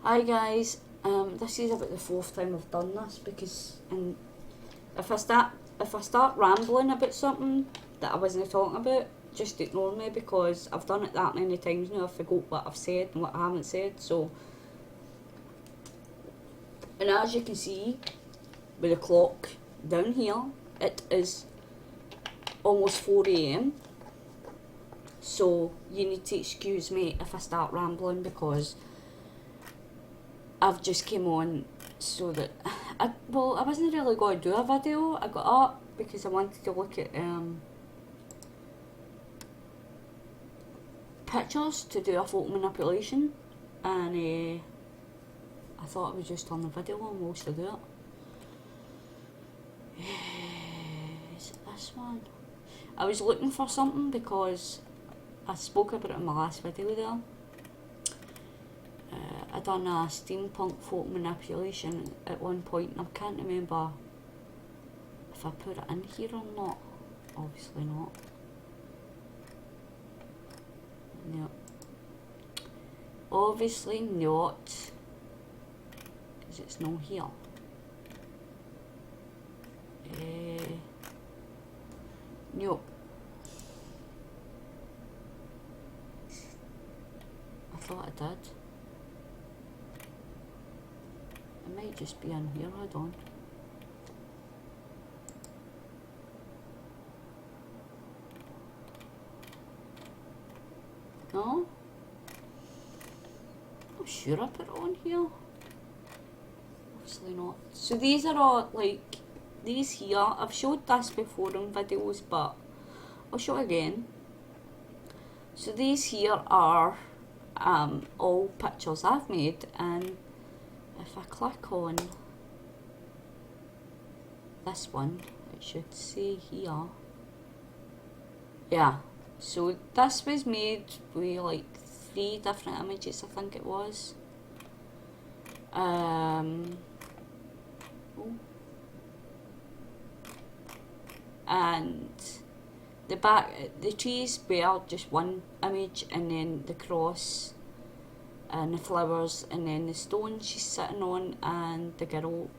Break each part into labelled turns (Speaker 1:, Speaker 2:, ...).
Speaker 1: Hi guys, this is about the fourth time I've done this because if I start rambling about something that I wasn't talking about, just ignore me because I've done it that many times now. I forgot what I've said and what I haven't said. So, and as you can see with the clock down here, it is almost 4 a.m. So you need to excuse me if I start rambling because I've just came on so that I wasn't really going to do a video. I got up because I wanted to look at pictures to do a photo manipulation, and I thought I was just on the video and we'll also do it. Is it this one? I was looking for something because I spoke about it in my last video there. I done a steampunk photo manipulation at one point and I can't remember if I put it in here or not. Obviously not. No. Obviously not. Because it's not here. No. I thought I did. It might just be in here, hold on. No? I'm sure I put it on here. Obviously not. So these are all like, these here, I've showed this before in videos, but I'll show it again. So these here are all pictures I've made, and if I click on this one, it should say here. Yeah, so this was made with like 3 different images, I think it was. And the trees were just one image, and then the cross and the flowers, and then the stone she's sitting on, and the girl.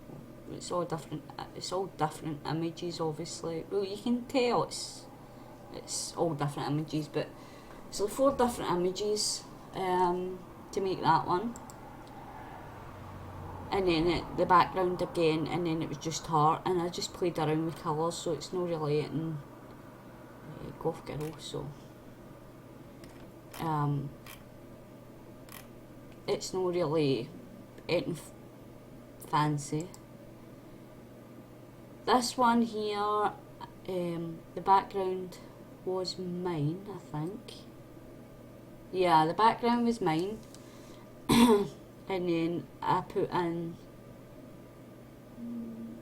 Speaker 1: It's all different images, obviously. Well, you can tell it's all different images, but so 4 different images to make that one. And then the background again, and then it was just her, and I just played around with colours, so it's not really anything goth girl, so it's not really anything fancy. This one here, the background was mine, I think. Yeah, the background was mine. And then I put in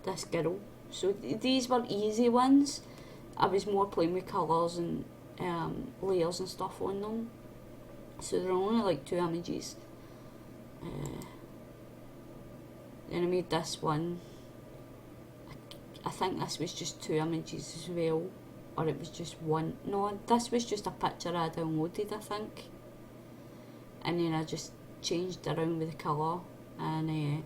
Speaker 1: this girl. So these were easy ones. I was more playing with colours and layers and stuff on them. So they're only like 2 images. Then I made this one. I think this was just 2 images as well, or it was just one. No, this was just a picture I downloaded, I think. And then I just changed around with the colour, and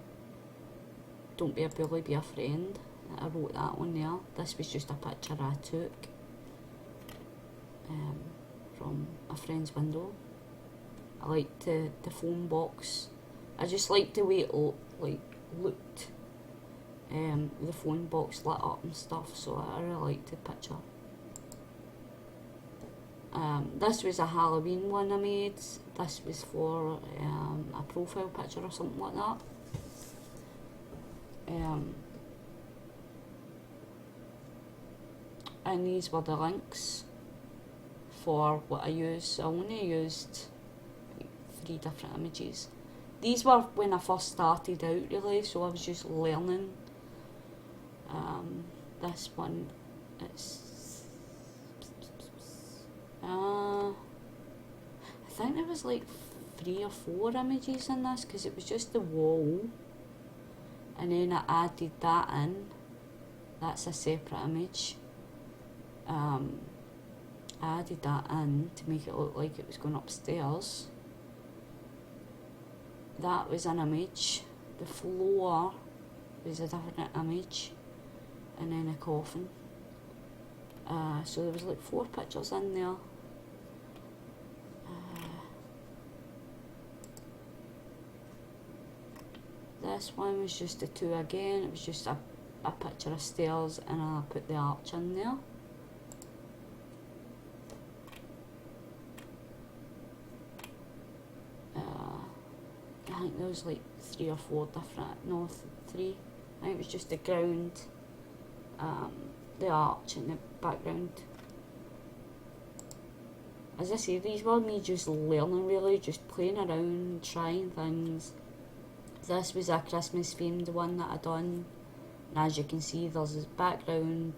Speaker 1: don't be a bully, be a friend. I wrote that on there. This was just a picture I took from a friend's window. I liked the phone box. I just liked the way it looked. The phone box lit up and stuff, so I really liked the picture. This was a Halloween one I made. This was for a profile picture or something like that. And these were the links for what I used. I only used 3 different images. These were when I first started out, really, so I was just learning. This one, it's I think there was like 3 or 4 images in this, because it was just the wall, and then I added that in. That's a separate image. I added that in to make it look like it was going upstairs. that was an image. The floor was a different image, and then a coffin. So there was like 4 pictures in there. This one was just the 2 again. It was just a picture of stairs, and I put the arch in there. I think there was like 3 or 4 different, no, 3. I think it was just the ground, the arch and the background. As I say, these were me just learning really, just playing around, trying things. This was a Christmas themed one that I done, and as you can see there's this background.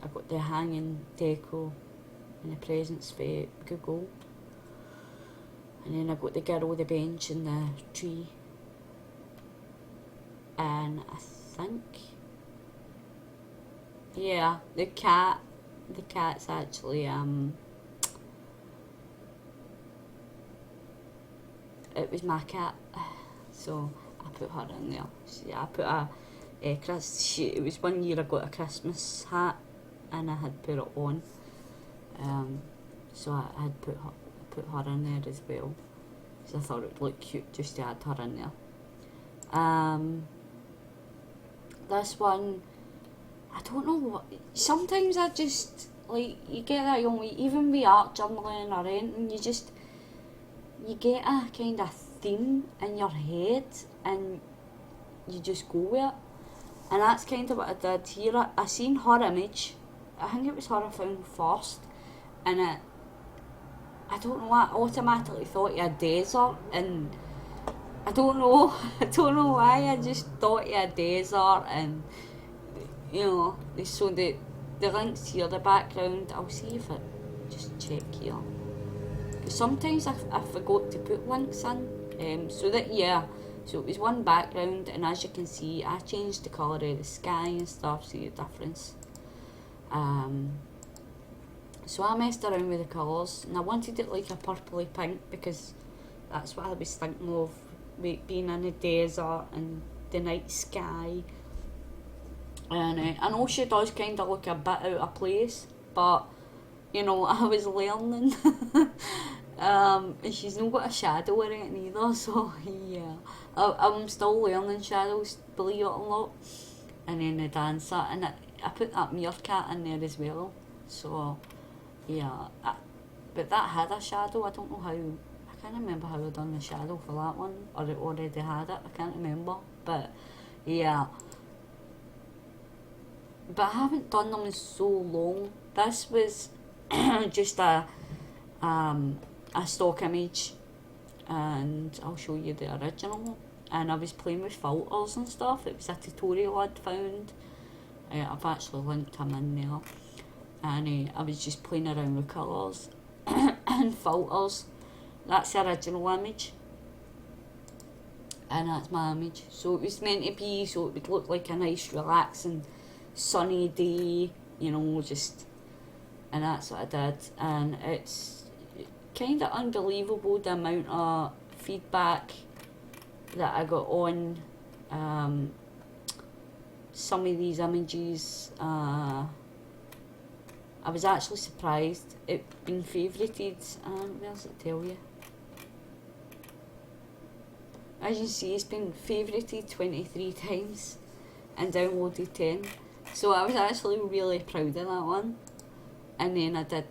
Speaker 1: I got the hanging deco and the presents for Google, and then I got the girl with the bench and the tree, and I think, yeah, the cat's actually it was my cat, so I put her in there. Yeah, I put it was one year I got a Christmas hat and I had put it on, so I had put her in there as well, so I thought it would look cute just to add her in there. This one, I don't know what, sometimes I just, like, you get that young way, even with art journaling or anything, you get a kind of theme in your head and you just go with it. And that's kind of what I did here. I seen her image, I think it was her I found first, and I don't know, I automatically thought of a desert, and I don't know, I don't know why, I just thought of a desert, and you know, so the links here, the background, I'll see if it, just check here. Sometimes I forgot to put links in, so that, yeah, so it was one background, and as you can see I changed the colour of the sky and stuff, see the difference. So I messed around with the colours, and I wanted it like a purpley pink because that's what I was thinking of, being in the desert and the night sky. And I know she does kind of look a bit out of place, but you know, I was learning. And she's not got a shadow or anything either, so yeah, I'm still learning shadows, believe it or not. And then the dancer, and I put that meerkat in there as well, so yeah, but that had a shadow. I don't know how, I can't remember how I done the shadow for that one, or it already had it, I can't remember, but yeah. But I haven't done them in so long. This was just a stock image, and I'll show you the original. And I was playing with filters and stuff. It was a tutorial I'd found. I've actually linked him in there. And I was just playing around with colours and filters. That's the original image, and that's my image. So it was meant to be so it would look like a nice relaxing sunny day, you know, just, and that's what I did. And it's kind of unbelievable the amount of feedback that I got on some of these images. I was actually surprised it being favourited, and where does it tell you? As you can see, it's been favourited 23 times and downloaded 10. So I was actually really proud of that one. And then I did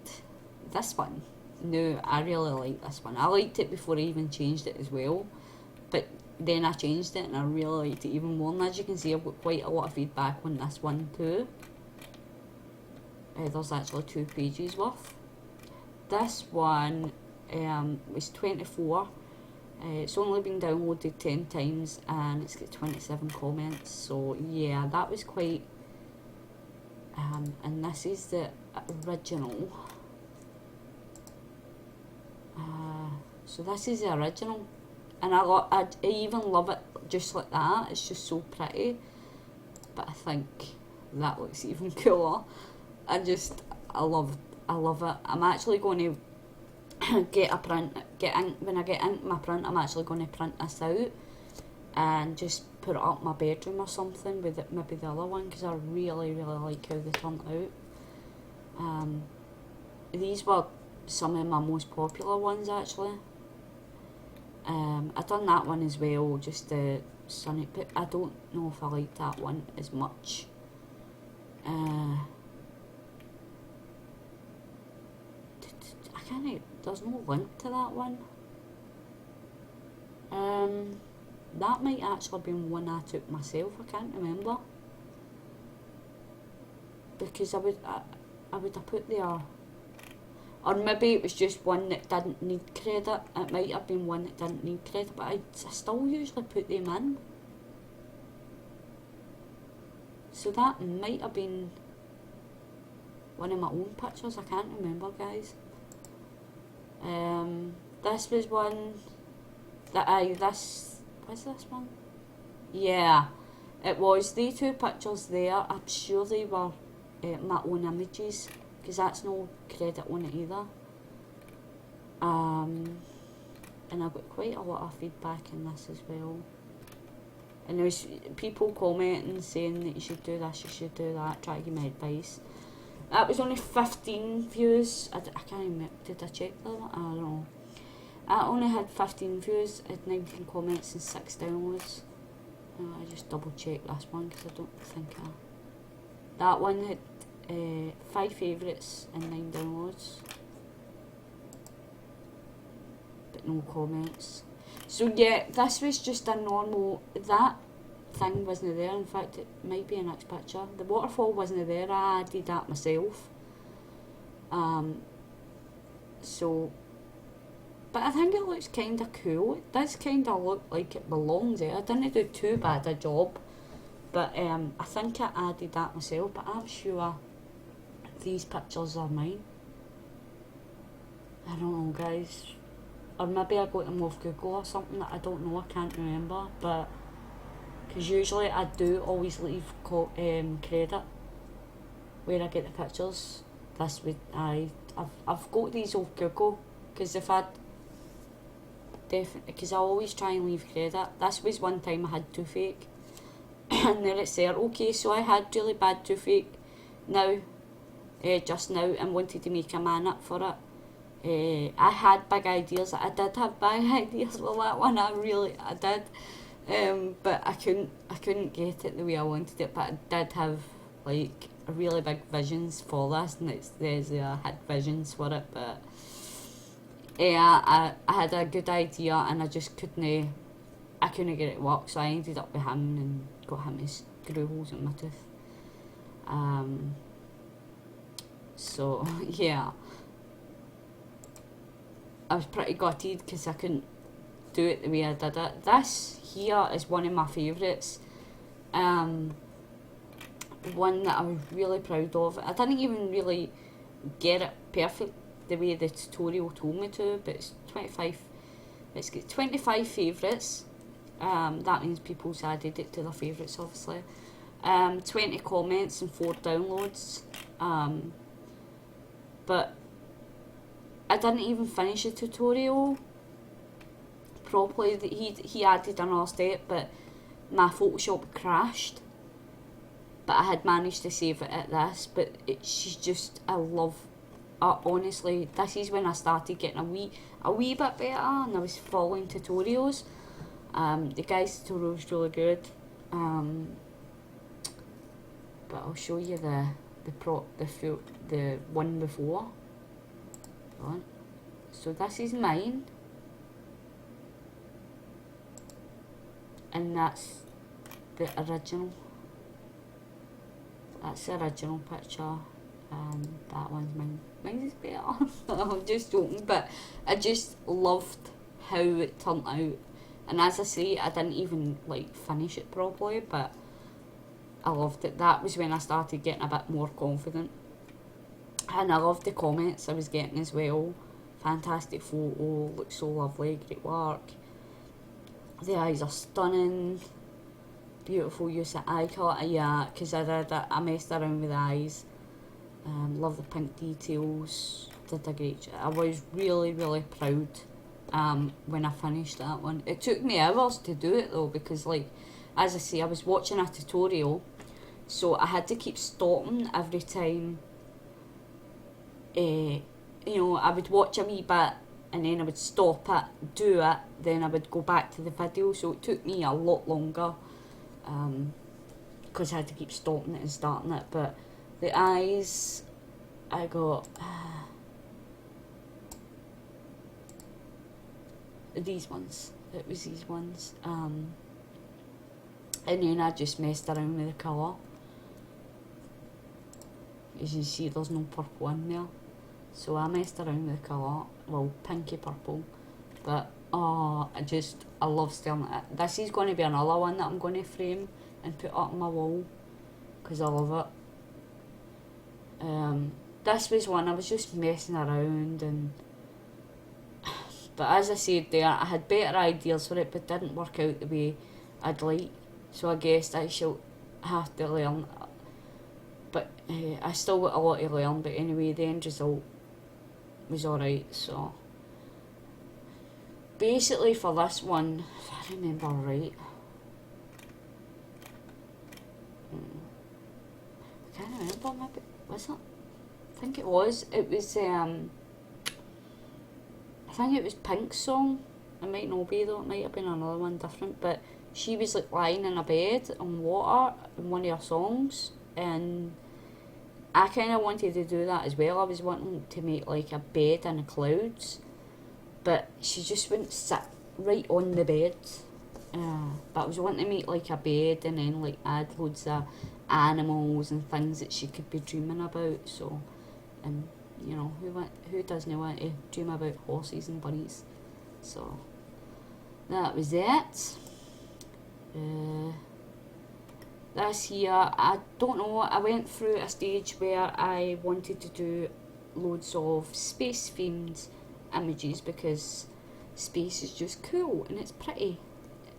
Speaker 1: this one. No, I really like this one. I liked it before I even changed it as well. But then I changed it and I really liked it even more. And as you can see, I've got quite a lot of feedback on this one too. There's actually 2 pages worth. This one was 24. It's only been downloaded 10 times and it's got 27 comments. So yeah, that was quite... and this is the original. So this is the original. And I even love it just like that. It's just so pretty. But I think that looks even cooler. I love it. I'm actually going to get a print, when I get into my print, I'm actually going to print this out and just put it up in my bedroom or something with it, maybe the other one, because I really like how they turned out. These were some of my most popular ones actually. I done that one as well, just the sunny, but I don't know if I like that one as much. I can't, there's no link to that one. That might actually be one I took myself, I can't remember. Because I would have put there, or maybe it was just one that didn't need credit. It might have been one that didn't need credit, but I still usually put them in. So that might have been one of my own pictures, I can't remember, guys. This was one that was this one? Yeah, it was. The two pictures there, I'm sure they were my own images, because that's no credit on it either. And I got quite a lot of feedback in this as well. And there was people commenting saying that you should do this, you should do that, try to give me advice. That was only 15 views. I can't remember, did I check that? I don't know. I only had 15 views, had 19 comments and 6 downloads. I just double checked this one because I don't think that one had 5 favourites and 9 downloads. But no comments. So yeah, this was just a normal, that thing wasn't there. In fact, it might be a next picture. The waterfall wasn't there, I did that myself. So, but I think it looks kind of cool. It does kind of look like it belongs there. I didn't do too bad a job, but I think I added that myself, but I'm sure these pictures are mine. I don't know, guys. Or maybe I got them off Google or something, that I don't know, I can't remember, but because usually I do always leave credit where I get the pictures. This would I've got these off Google, because if I'd definitely, because I always try and leave credit. This was one time I had toothache and there it's there. Okay, so I had really bad toothache now, just now, and wanted to make a man up for it. I had big ideas. I did have big ideas with that one. I did, but I couldn't get it the way I wanted it. But I did have like really big visions for this, and I had visions for it. But yeah, I had a good idea, and I just couldn't. I couldn't get it to work, so I ended up with him and got him to screw holes in my tooth. So yeah. I was pretty gutted because I couldn't do it the way I did it. This here is one of my favourites. One that I was really proud of. I didn't even really get it perfect the way the tutorial told me to, but it's 25. It's got 25 favourites. That means people's added it to their favourites, obviously. 20 comments and 4 downloads. But I didn't even finish the tutorial properly. He added another step, but my Photoshop crashed. But I had managed to save it at this. But she's just, I love. Honestly, this is when I started getting a wee bit better, and I was following tutorials. The guy's tutorial was really good. But I'll show you the one before. So this is mine, and that's the original. That's the original picture, and that one's mine. Mine is better. I'm just joking, but I just loved how it turned out. And as I say, I didn't even like finish it properly, but I loved it. That was when I started getting a bit more confident. And I loved the comments I was getting as well. Fantastic photo, looks so lovely, great work. The eyes are stunning. Beautiful use of eye colour. Yeah, because I messed around with the eyes. Love the pink details. did a great job. I was really, really proud when I finished that one. It took me hours to do it though, because like, as I say, I was watching a tutorial, so I had to keep stopping every time. You know, I would watch a wee bit and then I would stop it, do it, then I would go back to the video, so it took me a lot longer because I had to keep stopping it and starting it. But the eyes, I got these ones. It was these ones. And then I just messed around with the colour. As you see, there's no purple in there. So I messed around with the colour, well, pinky purple. But, I love staring at it. This is going to be another one that I'm going to frame and put up on my wall, because I love it. This was one I was just messing around, and but as I said there, I had better ideas for it, but didn't work out the way I'd like. So I guess I shall have to learn. But I still got a lot to learn. But anyway, the end result was alright. So basically for this one, if I remember right, I can't remember, maybe, was it? I think it was. It was, I think it was Pink's song. It might not be though, it might have been another one different, but she was like lying in a bed on water in one of her songs, and I kind of wanted to do that as well. I was wanting to make like a bed in the clouds, but she just wouldn't sit right on the bed. But I was wanting to make like a bed and then like add loads of animals and things that she could be dreaming about. So, and you know, who doesn't want to dream about horses and bunnies? So that was it. This here, I don't know, I went through a stage where I wanted to do loads of space themed images because space is just cool and it's pretty.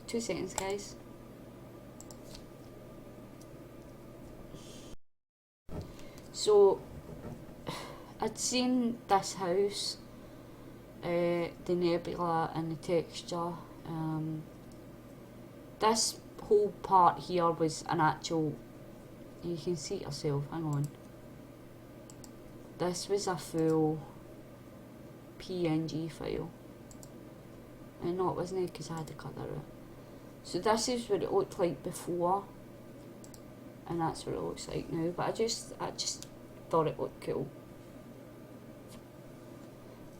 Speaker 1: 2 seconds, guys. So I'd seen this house, the nebula and the texture. This whole part here was an actual, you can see it yourself, hang on. This was a full PNG file. And no, it wasn't it, because I had to cut that out. So this is what it looked like before, and that's what it looks like now. But I just thought it looked cool.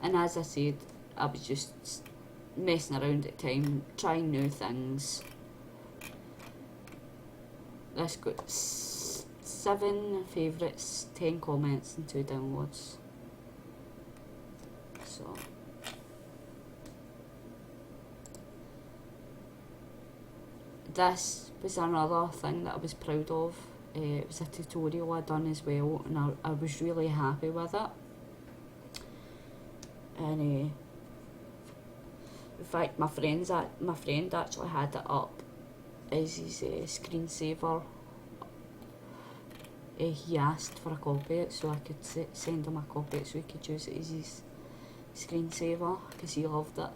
Speaker 1: And as I said, I was just messing around at the time, trying new things. This got 7 favourites, 10 comments and 2 downloads. So this was another thing that I was proud of. It was a tutorial I done as well, and I was really happy with it. And in fact, my friend actually had it up as his screensaver. He asked for a copy of it, so I could send him a copy of it so he could use it as his screensaver, because he loved it.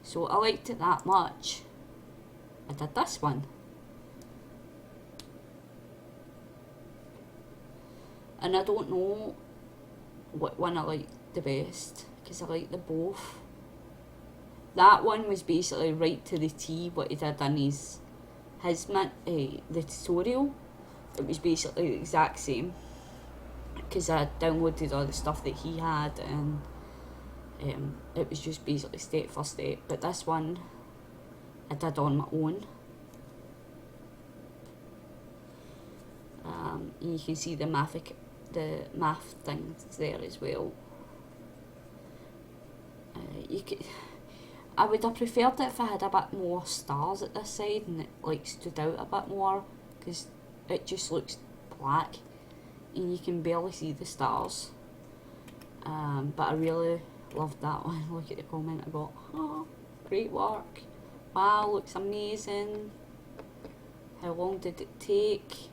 Speaker 1: So I liked it that much, I did this one. And I don't know what one I liked the best, because I like them both. That one was basically right to the T what he did in the tutorial. It was basically the exact same, because I downloaded all the stuff that he had, and it was just basically step for step. But this one I did on my own. And you can see the math things there as well. I would have preferred it if I had a bit more stars at this side and it like stood out a bit more, because it just looks black and you can barely see the stars. But I really loved that one. Look at the comment I got. Oh, great work. Wow, looks amazing. How long did it take?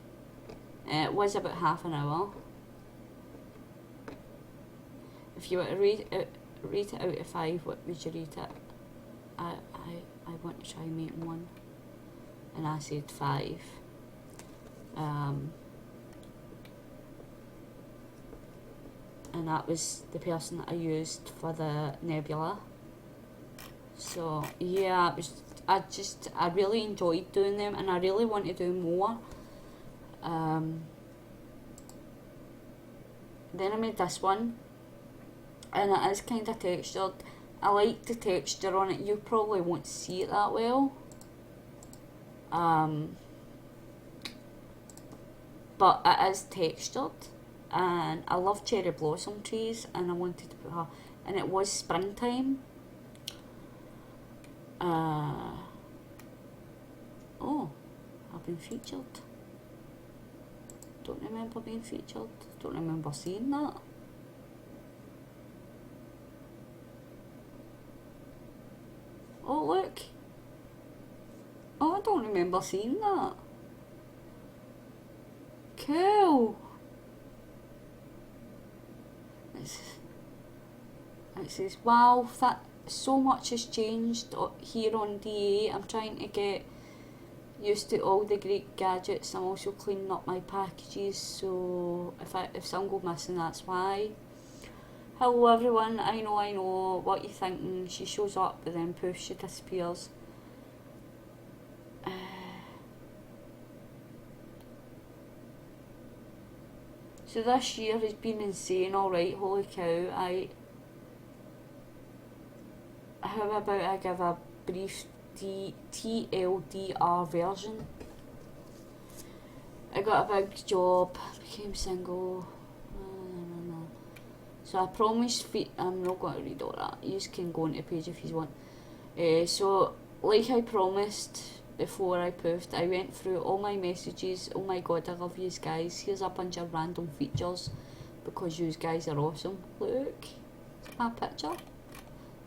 Speaker 1: It was about half an hour. if you were to rate it out of 5, what would you rate it? I want to try making one, and I said 5. And that was the person that I used for the nebula. So yeah, it was, I really enjoyed doing them, and I really want to do more. Then I made this one, and it is kind of textured. I like the texture on it. You probably won't see it that well, but it is textured, and I love cherry blossom trees, and I wanted to put her, and it was springtime. Oh, I've been featured. Don't remember being featured. Don't remember seeing that. Oh look. Oh, I don't remember seeing that. Cool. It says, wow, that so much has changed here on DA. I'm trying to get used to all the great gadgets. I'm also cleaning up my packages, so if some go missing, that's why. Hello everyone, I know what you're thinking. She shows up but then poof, she disappears. So this year has been insane, alright, holy cow. How about I give a brief TLDR version? I got a big job, became single. So I promised, I'm not going to read all that. You can go on the page if you want. So like I promised before I poofed, I went through all my messages. Oh my god, I love yous guys. Here's a bunch of random features because yous guys are awesome. Look, it's my picture.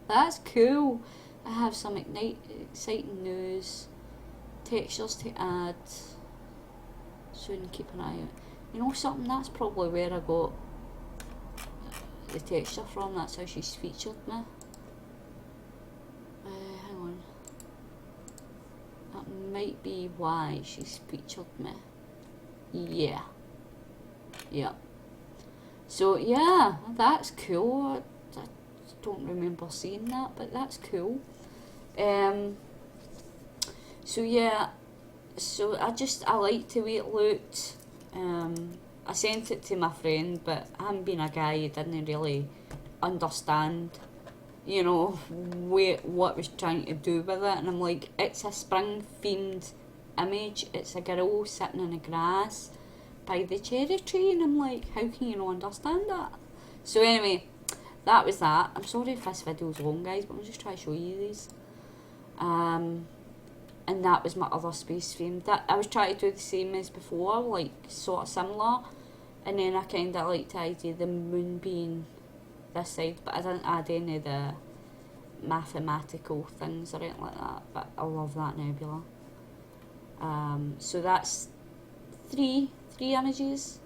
Speaker 1: That's cool. I have some exciting news, textures to add. Soon, keep an eye out. You know something? That's probably where I got the texture from. That's how she's featured me. Hang on. That might be why she's featured me. Yeah. Yeah. So yeah, that's cool. I don't remember seeing that, but that's cool. So yeah, so I liked the way it looked. I sent it to my friend, but him being a guy, he didn't really understand, you know, what was trying to do with it. And I'm like, it's a spring themed image. It's a girl sitting in the grass by the cherry tree, and I'm like, how can you not understand that? So anyway, that was that. I'm sorry if this video's long, guys, but I'm just trying to show you these. And that was my other space theme. That I was trying to do the same as before, like sort of similar, and then I kind of liked the idea of the moon being this side, but I didn't add any of the mathematical things or anything like that. But I love that nebula. So that's three images.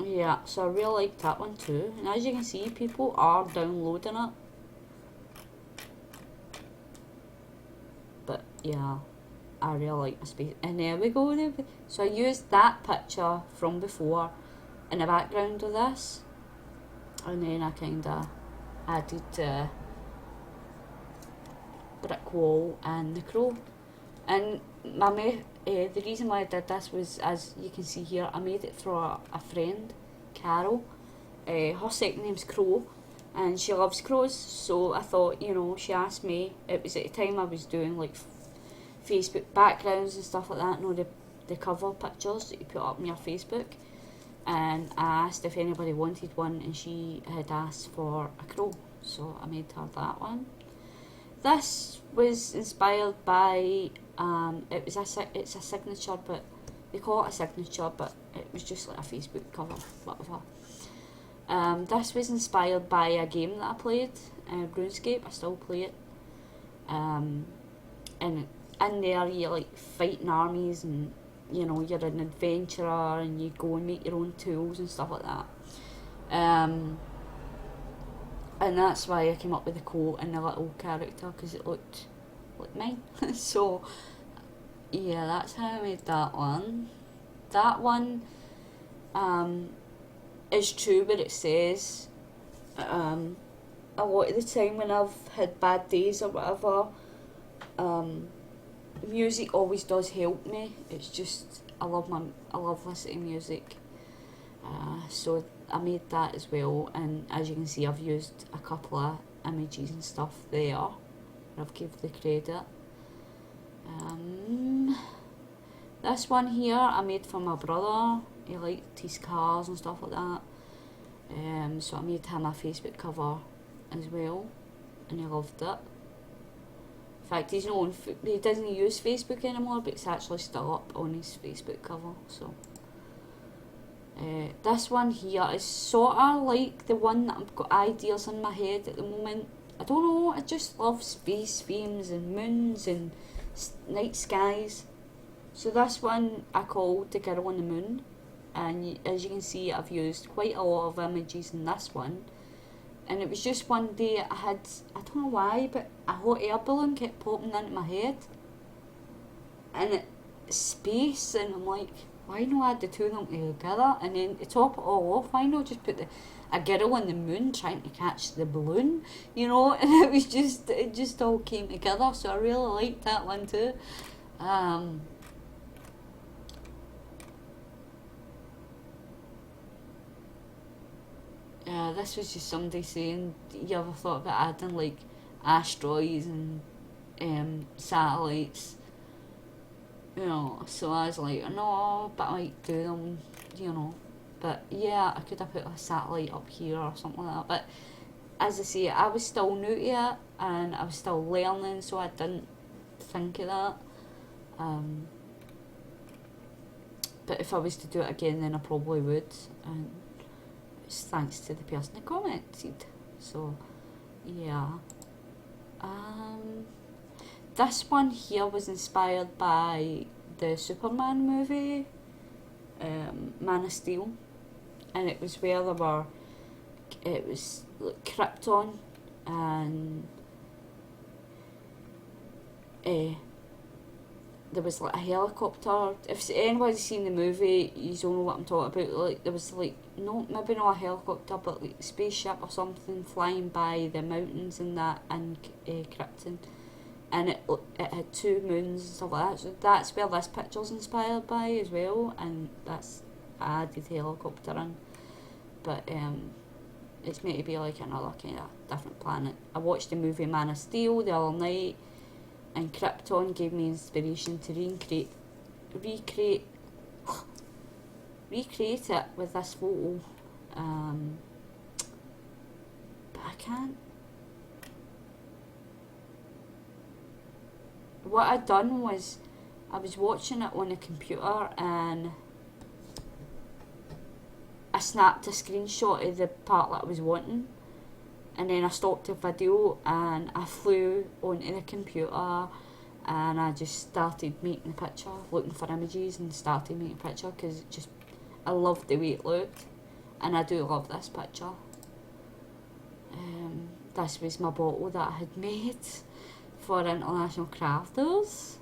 Speaker 1: Yeah, so I really liked that one too. And as you can see, people are downloading it. But yeah, I really like my space. And there we go. So I used that picture from before in the background of this. And then I kind of added the brick wall and the crow. And the reason why I did this was, as you can see here, I made it through a friend, Carol. Her second name's Crow, and she loves crows, so I thought, you know, she asked me, it was at the time I was doing like Facebook backgrounds and stuff like that, you know, the cover pictures that you put up on your Facebook, and I asked if anybody wanted one, and she had asked for a crow, so I made her that one. This was inspired by, it's a signature, but they call it a signature, but it was just like a Facebook cover, whatever. This was inspired by a game that I played, RuneScape. I still play it. And in there you like fighting armies and you know, you're an adventurer and you go and make your own tools and stuff like that. And that's why I came up with the quote and the little character, because it looked like mine. So yeah, that's how I made that one. That one is true what it says. A lot of the time when I've had bad days or whatever, music always does help me. It's just I love listening to music. So I made that as well, and as you can see, I've used a couple of images and stuff there. I've given the credit. This one here I made for my brother. He liked his cars and stuff like that. So I made him a Facebook cover as well, and he loved it. In fact, he doesn't use Facebook anymore, but it's actually still up on his Facebook cover. So this one here is sort of like the one that I've got ideas in my head at the moment. I don't know, I just love space themes and moons and night skies. So this one I called The Girl on the Moon, and as you can see, I've used quite a lot of images in this one. And it was just one day I don't know why, but a hot air balloon kept popping into my head, and it's space, and I'm like, why not add the two of them together? And then to top it all off, why not just put a girl on the moon trying to catch the balloon, you know? And it just all came together. So I really liked that one too. This was just somebody saying, you ever thought about adding like asteroids and satellites? You know, so I was like, no, but I might do them, you know. But yeah, I could have put a satellite up here or something like that. But as I say, I was still new to it and I was still learning, so I didn't think of that. But if I was to do it again, then I probably would. And it's thanks to the person that commented. So yeah. This one here was inspired by the Superman movie, Man of Steel, and it was where it was like Krypton, and there was like a helicopter. If anybody's seen the movie, you don't know what I'm talking about. Like there was like maybe not a helicopter, but like a spaceship or something flying by the mountains and that, and Krypton. And it had two moons and stuff like that. So that's where this picture's inspired by as well, and that's I added helicopter in. But it's meant to be like another kind of different planet. I watched the movie Man of Steel the other night, and Krypton gave me inspiration to recreate it with this photo. But I can't. What I'd done was I was watching it on a computer and I snapped a screenshot of the part that I was wanting, and then I stopped the video and I flew onto the computer and I just started making the picture, looking for images and started making a picture because I loved the way it looked, and I do love this picture. This was my bottle that I had made for International Crafters.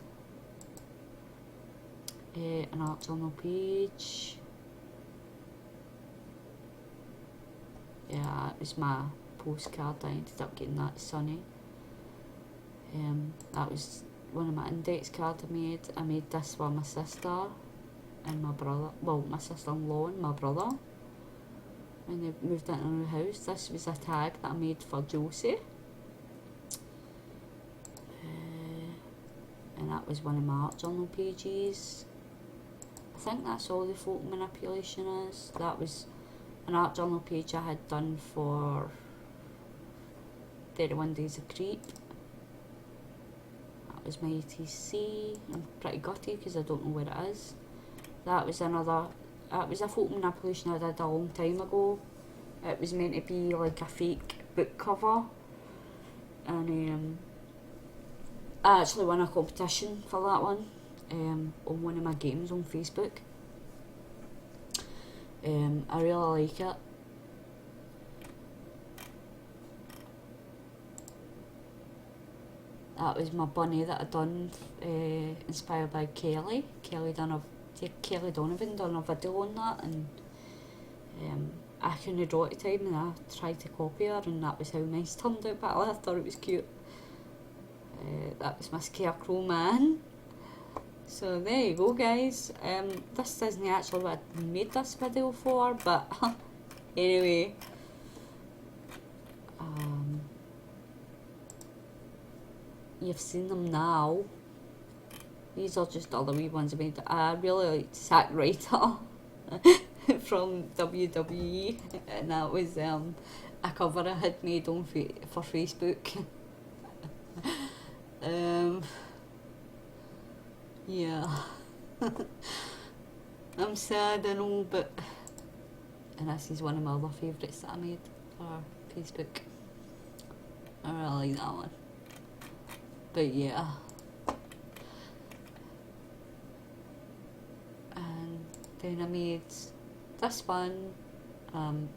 Speaker 1: An art journal page. Yeah, it was my postcard. I ended up getting that Sunny. That was one of my index cards I made. I made this for my sister and my brother. Well, my sister-in-law and my brother when they moved into a new house. This was a tag that I made for Josie. And that was one of my art journal pages. I think that's all the photo manipulation is. That was an art journal page I had done for 31 Days of Creep. That was my ATC. I'm pretty gutty because I don't know where it is. That was a photo manipulation I did a long time ago. It was meant to be like a fake book cover, and I actually won a competition for that one. on one of my games on Facebook. I really like it. That was my bunny that I done, inspired by Kelly. Kelly Donovan done a video on that, and I couldn't draw at the time, and I tried to copy her, and that was how nice turned out. But I thought it was cute. That was my Scarecrow man. So there you go, guys. This isn't actually what I made this video for, but anyway. You've seen them now. These are just all the wee ones I made. I really liked Zack Ryder from WWE, and that was a cover I had made on for Facebook. Yeah. I'm sad, I know, but... And this is one of my other favourites that I made for Facebook. I really like that one. But yeah. And then I made this one.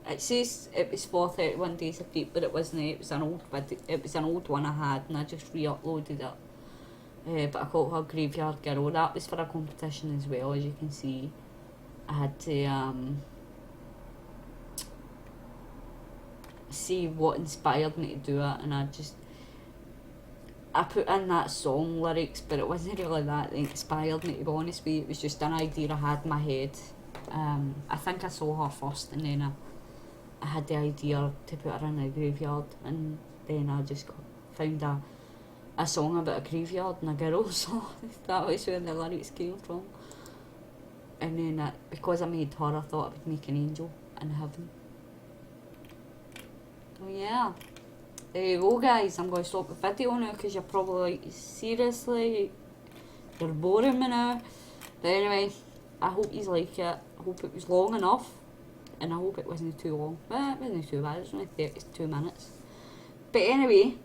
Speaker 1: It says it was for 31 Days of Fate, but it wasn't. It was an old video. It was an old one I had, and I just re-uploaded it. But I called her Graveyard Girl. That was for a competition as well, as you can see. I had to see what inspired me to do it, and I put in that song lyrics, but it wasn't really that inspired me, to be honest with you. It was just an idea I had in my head. I think I saw her first, and then I had the idea to put her in a graveyard, and then I just found a song about a graveyard and a girl, so that was where the lyrics came from. And then because I made her, I thought I would make an angel in heaven. So yeah, there you go, guys. I'm going to stop the video now, because you're probably like, seriously, you're boring me now. But anyway, I hope you like it. I hope it was long enough, and I hope it wasn't too long. Well, it wasn't too bad, it was only 32 minutes. But anyway,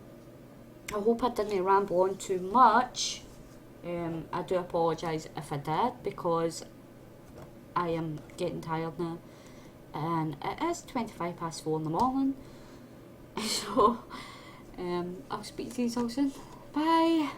Speaker 1: I hope I didn't ramble on too much. I do apologise if I did, because I am getting tired now, and it is 4:25 in the morning. So I'll speak to you all soon. Bye.